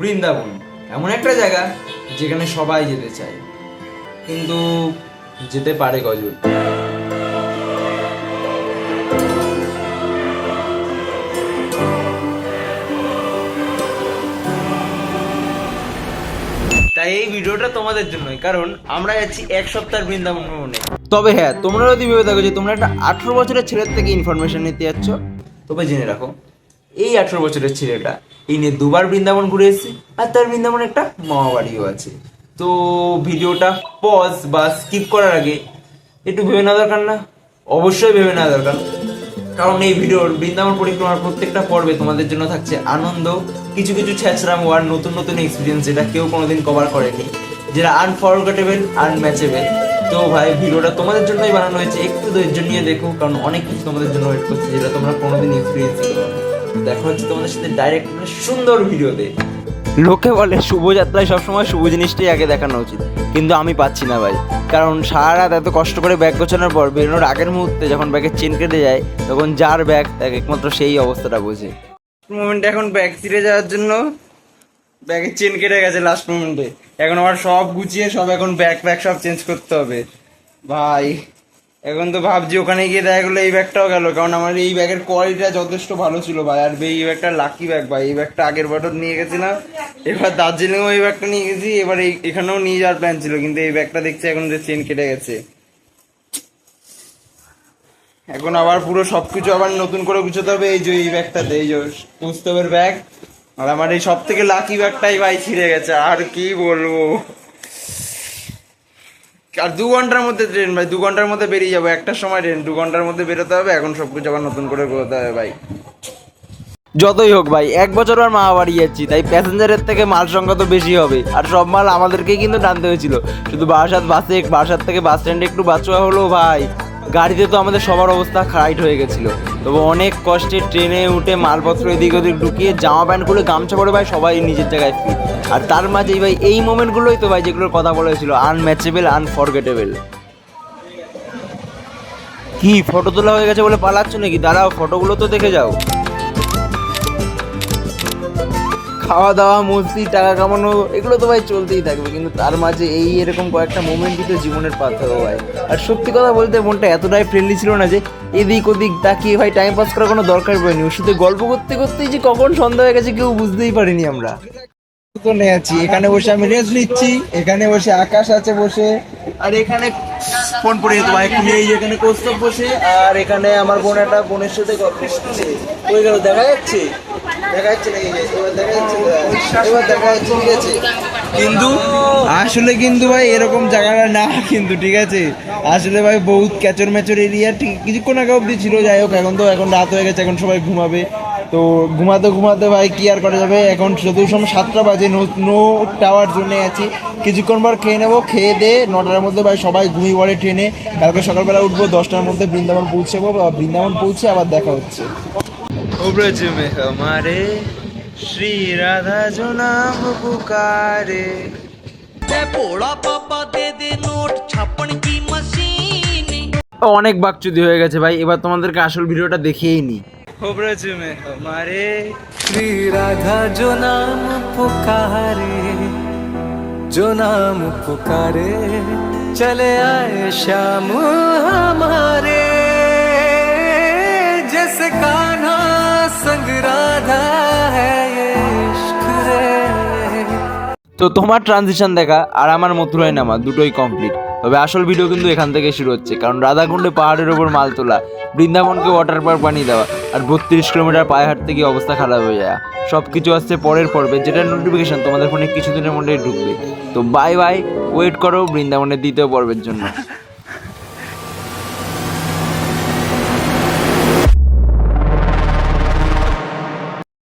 বৃন্দাবন এমন একটা জায়গা যেখানে সবাই যেতে চায়, কিন্তু যেতে পারে কজন? তাই এই ভিডিওটা তোমাদের জন্যই, কারণ আমরা যাচ্ছি এক সপ্তাহের বৃন্দাবন ভ্রমণে। তবে হ্যাঁ, তোমরা যদি ভেবে থাকো যে তোমরা একটা 18 বছরের ছেলের থেকে ইনফরমেশন নিতে যাচ্ছ, তবে জেনে রাখো এই 18 বছরের ছেলেটা এই নিয়ে দুবার বৃন্দাবন ঘুরে এসেছে, আর তার বৃন্দাবন একটা মামা বাড়িও আছে। তো ভিডিওটা পজ বা স্কিপ করার আগে একটু ভেবে নেওয়া দরকার না? অবশ্যই ভেবে নেওয়া দরকার, কারণ এই ভিডিওর বৃন্দাবন পরিক্রমার প্রত্যেকটা পর্বে তোমাদের জন্য থাকছে আনন্দ, কিছু কিছু ছ্যাঁচড়ামো আর নতুন নতুন এক্সপিরিয়েন্স যেটা কেউ কোনোদিন কভার করেনি, যেটা আনফরগেটেবল, আনম্যাচেবল। তো ভাই, ভিডিওটা তোমাদের জন্যই বানানো হয়েছে, একটু ধৈর্য নিয়ে দেখো, কারণ অনেক কিছু তোমাদের জন্য ওয়েট করছে যেটা তোমরা কোনোদিন এক্সপিরিয়েন্স করো। দেখা হচ্ছে তোমাদের সাথে ডাইরেক্ট সুন্দর ভিডিওতে। লোকে বলে শুভযাত্রায় সবসময় শুভ জিনিসটাই আগে দেখানো উচিত, কিন্তু আমি পাচ্ছি না ভাই, কারণ সারা রাত এত কষ্ট করে ব্যাগ গোছানোর পর বেরোনোর আগের মুহূর্তে যখন ব্যাগের চেন কেটে যায়, তখন যার ব্যাগ তাকে একমাত্র সেই অবস্থাটা বোঝে। মোমেন্টে এখন ব্যাগ ছিঁড়ে যাওয়ার জন্য ব্যাগের চেন কেটে গেছে লাস্ট মোমেন্টে, এখন আবার সব গুছিয়ে সব এখন ব্যাগ সব চেঞ্জ করতে হবে ভাই। এখন তো ভাবছি ওখানে গিয়ে দেখা গেলো এই ব্যাগটাও গেল, কারণ আমার এই ব্যাগের কোয়ালিটিটা যথেষ্ট ভালো ছিল ভাই। আর এই ব্যাগটা লাকি ব্যাগ ভাই, এই ব্যাগটা আগের বছর নিয়ে গেছিলাম, এবার দার্জিলিংও এই ব্যাগটা নিয়ে গেছি, এবার এখানেও নিয়ে যাওয়ার প্ল্যান ছিল, কিন্তু এই ব্যাগটা দেখছি এখন যে চেন কেটে গেছে। এখন আবার পুরো সবকিছু আবার নতুন করে গুছোতে হবে। এই যে এই ব্যাগটাতে, এই যে কৌস্তবের ব্যাগ, আর আমার এই সব থেকে লাকি ব্যাগটাই ভাই ছিঁড়ে গেছে, আর কি বলবো। আর 2 ঘন্টার মধ্যে ট্রেন ভাই, 2 ঘন্টার মধ্যে বেরিয়ে যাবো, একটার সময় ট্রেন, 2 ঘন্টার মধ্যে বেরোতে হবে। এখন সবকিছু আবার নতুন করে করতে হবে ভাই। যতই হোক ভাই, 1 বছর আর মা বাড়ি যাচ্ছি, তাই প্যাসেঞ্জারের থেকে মাল সংখ্যা তো বেশি হবে, আর সব মাল আমাদেরকেই কিন্তু টানতে হয়েছিল। শুধু বারাসাত থেকে বাস স্ট্যান্ডে একটু বাঁচোয়া হলো ভাই, গাড়িতে তো আমাদের সবার অবস্থা খারাপ হয়ে গেছিলো। তবে অনেক কষ্টে ট্রেনে উঠে মালপত্র এদিক ওদিক ঢুকিয়ে জামা প্যান্ট খুলে গামছা পরে ভাই সবাই নিজের জায়গায় ফিট। আর তার মাঝেই ভাই এই মোমেন্টগুলোই তো ভাই যেগুলোর কথা বলা হয়েছিল, আনম্যাচেবল, আনফরগেটেবল। কি ফটো তোলা হয়ে গেছে বলে পালাচ্ছ নাকি? দাঁড়াও, ফটোগুলো তো দেখে যাও। খাওয়া দাওয়া, মস্তি, টাকা কামানো, এগুলো তো ভাই চলতেই থাকবে, কিন্তু তার মাঝে এই এরকম কয়েকটা মোমেন্টই তো জীবনের পাথর ভাই। আর সত্যি কথা বলতে মনটা এতটাই ফ্রেন্ডলি ছিল না যে এদিক ওদিক তাকিয়ে ভাই টাইম পাস করার কোনো দরকার পড়েনি। ওর সাথে গল্প করতে করতেই যে কখন সন্ধ্যা হয়ে গেছে কেউ বুঝতেই পারিনি আমরা। আছি এখানে বসে আমি রেস্ট নিচ্ছি, এখানে বসে আকাশ আছে বসে, আর এখানে ফোন পড়ে যেত ভাই এই যেখানে কৌস্তব বসে, আর এখানে আমার বোন একটা বোনের সাথে গল্প করছে। ওই গেল, দেখা যাচ্ছে নাকি? এবার দেখা যাচ্ছে, ঠিক আছে। কিন্তু আসলে কিন্তু ভাই এরকম জায়গাটা না কিন্তু, ঠিক আছে। আসলে ভাই বহুত ক্যাচর ম্যাচর এরিয়া, ঠিক কিছুক্ষণ আগে অব্দি ছিল। যাই হোক, এখন রাত হয়ে গেছে, এখন সবাই ঘুমাবে। তো ঘুমাতে ভাই কি আর করা যাবে, এখন যদিও সময় 7টা বাজে, নো টাওয়ার জোনে আছি। কিছুক্ষণ পর খেয়ে নেবো, খেয়ে দিয়ে 9টার মধ্যে ভাই সবাই ঘুমিয়ে পড়ে ট্রেনে। কালকে সকালবেলা উঠবো 10টার মধ্যে, বৃন্দাবন পৌঁছাবো। বৃন্দাবন পৌঁছে আবার দেখা হচ্ছে। ও ব্রজ মে হমারে শ্রী রাধা জো নাম পুকারে। অনেক বাকচুদি হয়ে গেছে ভাই, এবার তোমাদেরকে আসল ভিডিওটা দেখিয়েই নি। ও ব্রজ মে হমারে श्री राधा जो नाम पुकारे, जो नाम पुकारे, चले आए श्याम हमारे, जैसे कान्हा संग राधा है ये इश्क है। তো তোমার ট্রানজিশন দেখা আর আমার মথুরায় নামা দুটোই কমপ্লিট। তবে আসল ভিডিও কিন্তু এখান থেকে শুরু হচ্ছে, কারণ রাধাকুণ্ডে পাহাড়ের ওপর মাল তোলা, বৃন্দাবনকে ওয়াটার পার্ক বানিয়ে দেওয়া, আর 32 কিলোমিটার পায়ে হাঁটতে গিয়ে অবস্থা খারাপ হয়ে যায়। সব কিছু আসছে পরের পর্বে, যেটার নোটিফিকেশন তোমাদের ফোনে কিছুদিনের মধ্যেই ঢুকবে। তো বাই বাই, ওয়েট করো বৃন্দাবনের 2য় পর্বের জন্য।